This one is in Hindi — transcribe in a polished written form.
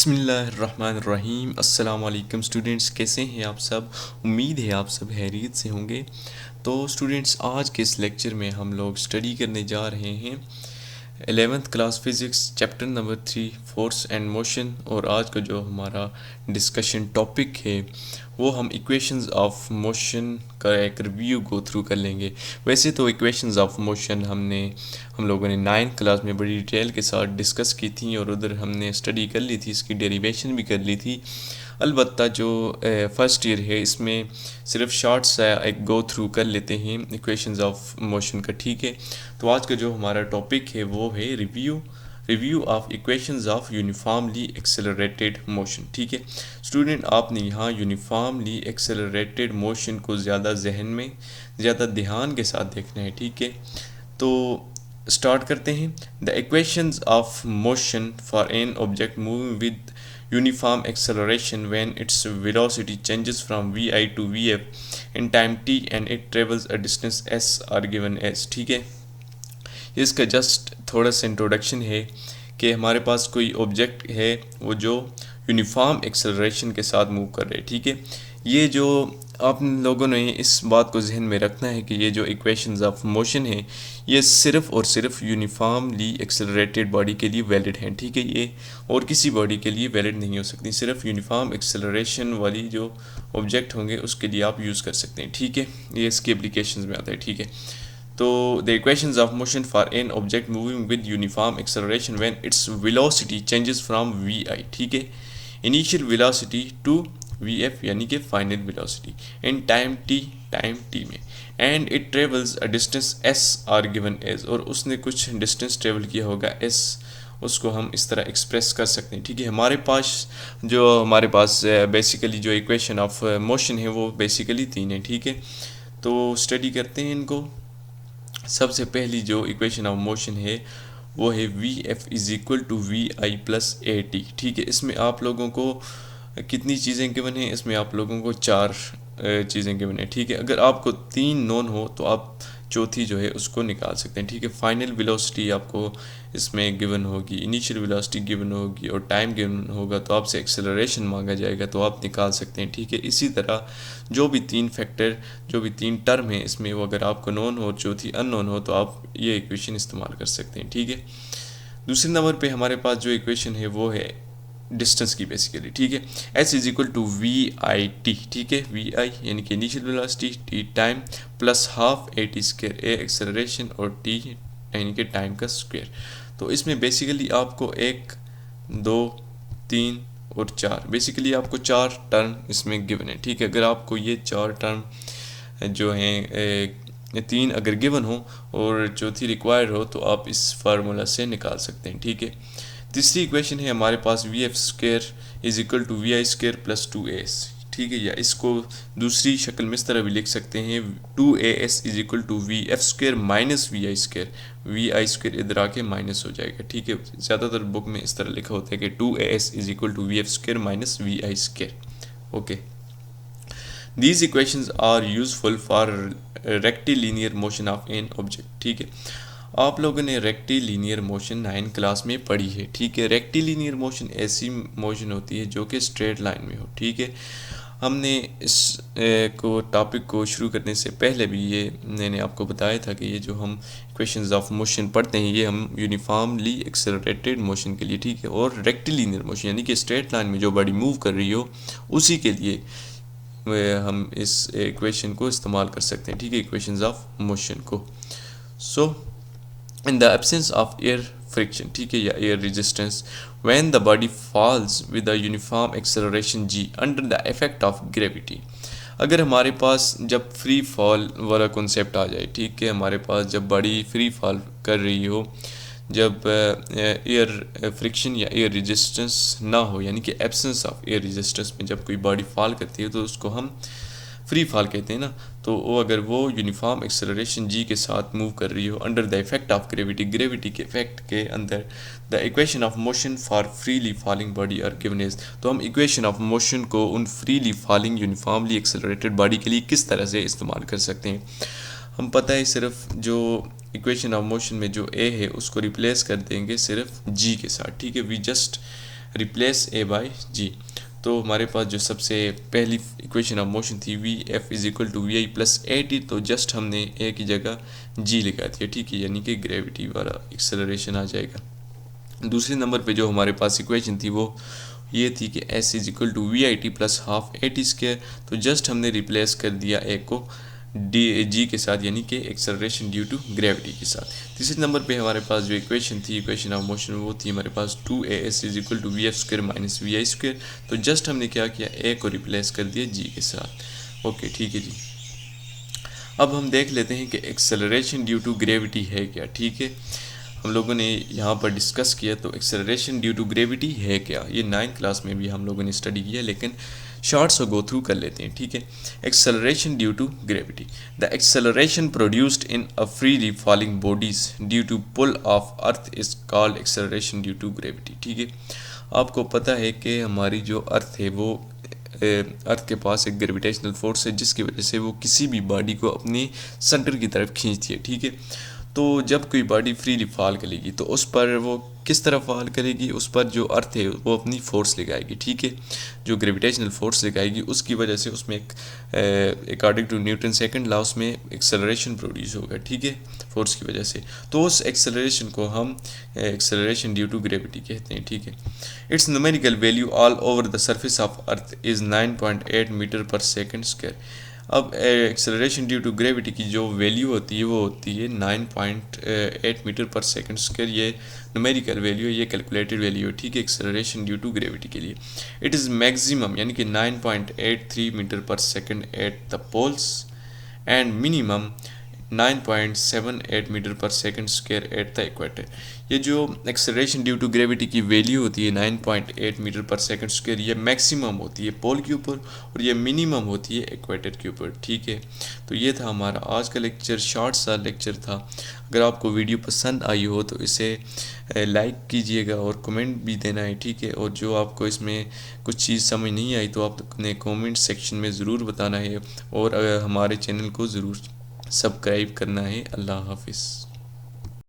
बिस्मिल्लाहिर्रहमानिर्रहीम। अस्सलाम वालेकुम स्टूडेंट्स, कैसे हैं आप सब। उम्मीद है आप सब खैरियत से होंगे। तो स्टूडेंट्स, आज के इस लेक्चर में हम लोग स्टडी करने जा रहे हैं 11th class physics chapter number 3 force and motion. और आज का जो हमारा डिस्कशन टॉपिक है वो हम इक्वेशंस ऑफ मोशन का एक रिव्यू गो थ्रू कर लेंगे। वैसे तो इक्वेशंस ऑफ मोशन हम लोगों ने 9th क्लास में बड़ी डिटेल के साथ डिस्कस की थी और उधर हमने स्टडी कर ली थी, इसकी डेरिवेशन भी कर ली थी। अलबत्ता जो फर्स्ट ईयर है इसमें सिर्फ शॉर्ट सा एक गो थ्रू कर लेते हैं इक्वेशंस ऑफ मोशन का, ठीक है। तो आज का जो हमारा टॉपिक है वो है review of equations of uniformly accelerated motion, ठीक है। स्टूडेंट, आपने यहाँ यूनिफॉर्मली एक्सेलरेटेड मोशन को ज़्यादा जहन में, ज़्यादा ध्यान के साथ देखना है, ठीक है। तो स्टार्ट करते हैं। The equations of motion for an object moving with uniform acceleration when its velocity changes from vi to vf in time t and it travels a distance s are given as, ठीक है। इसका जस्ट थोड़ा सा इंट्रोडक्शन है कि हमारे पास कोई ऑब्जेक्ट है वो जो यूनिफॉर्म एक्सेलरेशन के साथ मूव कर रहे हैं, ठीक है। ये जो आप लोगों ने इस बात को जहन में रखना है कि ये जो इक्वेशंस ऑफ मोशन है ये सिर्फ़ और सिर्फ यूनिफॉर्मली एक्सेलरेटेड बॉडी के लिए वैलिड हैं, ठीक है। ये और किसी बॉडी के लिए वैलिड नहीं हो सकती, सिर्फ यूनिफॉर्म एक्सेलरेशन वाली जो ऑब्जेक्ट होंगे उसके लिए आप यूज़ कर सकते हैं, ठीक है। ये इसकी एप्लीकेशंस में आता है, ठीक है। तो the equations of motion for an object moving with uniform acceleration when its velocity changes from v i, ठीक है, initial velocity to v f यानी कि final velocity in time t में, and it travels a distance s are given as, और उसने कुछ डिस्टेंस ट्रेवल किया होगा एस, उसको हम इस तरह एक्सप्रेस कर सकते हैं, ठीक है। हमारे पास बेसिकली जो इक्वेशन ऑफ मोशन है वो बेसिकली 3 है, ठीक है। तो स्टडी करते हैं इनको। सबसे पहली जो इक्वेशन ऑफ मोशन है वो है v f is equal to v i plus a t, ठीक है। इसमें आप लोगों को कितनी चीज़ें गिवन हैं, इसमें आप लोगों को 4 चीज़ें गिवन है, ठीक है। अगर आपको 3 नोन हो तो आप चौथी जो है उसको निकाल सकते हैं, ठीक है। फाइनल वेलोसिटी आपको इसमें गिवन होगी, इनिशियल वेलोसिटी गिवन होगी और टाइम गिवन होगा, तो आपसे एक्सेलरेशन मांगा जाएगा तो आप निकाल सकते हैं, ठीक है। इसी तरह जो भी 3 फैक्टर, जो भी 3 टर्म है इसमें, वो अगर आपको नोन हो, चौथी अननोन हो, तो आप ये इक्वेशन इस्तेमाल कर सकते हैं, ठीक है। दूसरे नंबर पे हमारे पास जो इक्वेशन है वो है डिस्टेंस की बेसिकली, ठीक है। S is equal to v i t, ठीक है। वी आई यानी कि initial velocity, t time, plus half a t square, a acceleration और टी यानी कि टाइम का स्क्वायर। तो इसमें बेसिकली आपको 1, 2, 3 और 4, बेसिकली आपको 4 टर्म इसमें गिवन है, ठीक है। अगर आपको ये 4 टर्म जो हैं 3 अगर गिवन हो और चौथी रिक्वायर्ड हो तो आप इस फार्मूला से निकाल सकते हैं, ठीक है। तीसरी इक्वेशन है हमारे पास v f square is equal to v i square plus 2as, ठीक है। या इसको दूसरी शक्ल में इस तरह भी लिख सकते हैं 2as is equal to v f square minus v i square, v i square इधर आके माइनस हो जाएगा, ठीक है। ज़्यादातर बुक में इस तरह लिखा होता है कि 2as is equal to v f square minus v i square, okay. These equations are useful for rectilinear motion of an object, ठीक है। आप लोगों ने रेक्टिलिनियर मोशन 9 क्लास में पढ़ी है, ठीक है। रेक्टिलिनियर मोशन ऐसी मोशन होती है जो कि स्ट्रेट लाइन में हो, ठीक है। हमने इस टॉपिक को शुरू करने से पहले भी ये मैंने आपको बताया था कि ये जो हम इक्वेशंस ऑफ मोशन पढ़ते हैं ये हम यूनिफॉर्मली एक्सेलरेटेड मोशन के लिए, ठीक है, और रेक्टिलिनियर मोशन यानी कि स्ट्रेट लाइन में जो बॉडी मूव कर रही हो उसी के लिए हम इस इक्वेशन को इस्तेमाल कर सकते हैं, ठीक है, इक्वेशंस ऑफ मोशन को। सो in the absence of air friction, ठीक है, या air resistance, when the body falls with a uniform acceleration g under the effect of gravity, अगर हमारे पास जब फ्री फॉल वाला कॉन्सेप्ट आ जाए, ठीक है, हमारे पास जब बॉडी फ्री फॉल कर रही हो, जब एयर फ्रिक्शन या एयर रेजिस्टेंस ना हो, यानी कि एब्सेंस ऑफ एयर रेजिस्टेंस में जब कोई बॉडी फॉल करती है तो उसको हम फ्री फॉल कहते हैं ना। तो वो अगर वो यूनिफॉर्म एक्सेलरेशन जी के साथ मूव कर रही हो under the effect of gravity के इफेक्ट के अंदर, the equation of motion for freely falling body are given as, तो हम इक्वेशन ऑफ मोशन को उन freely falling uniformly accelerated body के लिए किस तरह से इस्तेमाल कर सकते हैं। हम पता है सिर्फ जो इक्वेशन ऑफ मोशन में जो ए है उसको रिप्लेस कर देंगे सिर्फ जी के साथ, ठीक है। We just replace a by g. तो हमारे पास जो सबसे पहली इक्वेशन ऑफ मोशन थी v f is equal to v i plus a t, तो जस्ट हमने ए की जगह जी लगा दिया, ठीक है, यानी कि ग्रेविटी वाला एक्सेलरेशन आ जाएगा। दूसरे नंबर पे जो हमारे पास इक्वेशन थी वो ये थी कि s is equal to v i t plus half a t square, तो जस्ट हमने रिप्लेस कर दिया ए को डी जी के साथ, यानी कि एक्सेलरेशन ड्यू टू ग्रेविटी के साथ। तीसरे नंबर पे हमारे पास जो इक्वेशन थी, इक्वेशन ऑफ मोशन, वो थी हमारे पास 2as is equal to v f square minus v i square, तो जस्ट हमने क्या किया, ए को रिप्लेस कर दिया जी के साथ। ओके, ठीक है जी। अब हम देख लेते हैं कि एक्सेलरेशन ड्यू टू ग्रेविटी है क्या, ठीक है। हम लोगों ने यहाँ पर डिस्कस किया, तो एक्सेलरेशन ड्यू टू ग्रेविटी है क्या, ये 9th क्लास में भी हम लोगों ने स्टडी किया, लेकिन शॉर्ट से गो थ्रू कर लेते हैं, ठीक है। Acceleration due to gravity, the acceleration produced in a freely falling bodies due to pull of earth is called acceleration due to gravity, ठीक है। आपको पता है कि हमारी जो अर्थ है वो अर्थ के पास एक ग्रेविटेशनल फोर्स है, जिसकी वजह से वो किसी भी बॉडी को अपने सेंटर की तरफ खींचती है, ठीक है। तो जब कोई बॉडी फ्रीली फॉल करेगी तो उस पर वो किस तरह फॉल करेगी, उस पर जो अर्थ है वो अपनी फोर्स लगाएगी, ठीक है। जो ग्रेविटेशनल फोर्स लगाएगी उसकी वजह से उसमें एक according to Newton second law उसमें एक्सेलरेशन प्रोड्यूस होगा, ठीक है, फोर्स की वजह से। तो उस एक्सेलरेशन को हम एक्सेलरेशन ड्यू टू ग्रेविटी कहते हैं, ठीक है। Its numerical value all over the surface of earth is 9.8 metre per second square. अब एक्सेलरेशन ड्यू टू ग्रेविटी की जो वैल्यू होती है वो होती है 9.8 मीटर पर सेकंड स्क्वायर, ये न्यूमेरिकल वैल्यू है, ये कैलकुलेटेड वैल्यू है, ठीक है, एक्सेलरेशन ड्यू टू ग्रेविटी के लिए। इट इज़ मैक्सिमम यानी कि 9.83 metre per second at the poles and minimum 9.78 metre per second square at the equator. ये जो एक्सेलरेशन ड्यू टू ग्रेविटी की वैल्यू होती है 9.8 मीटर पर सेकंड स्क्वायर, ये मैक्सिमम होती है पोल के ऊपर और ये मिनिमम होती है इक्वेटर के ऊपर, ठीक है। तो ये था हमारा आज का लेक्चर, शॉर्ट सा लेक्चर था। अगर आपको वीडियो पसंद आई हो तो इसे लाइक कीजिएगा और कमेंट भी देना है, ठीक है। और जो आपको इसमें कुछ चीज़ समझ नहीं आई तो आप अपने कमेंट सेक्शन में ज़रूर बताना है, और हमारे चैनल को ज़रूर सब्सक्राइब करना है। अल्लाह हाफिज़।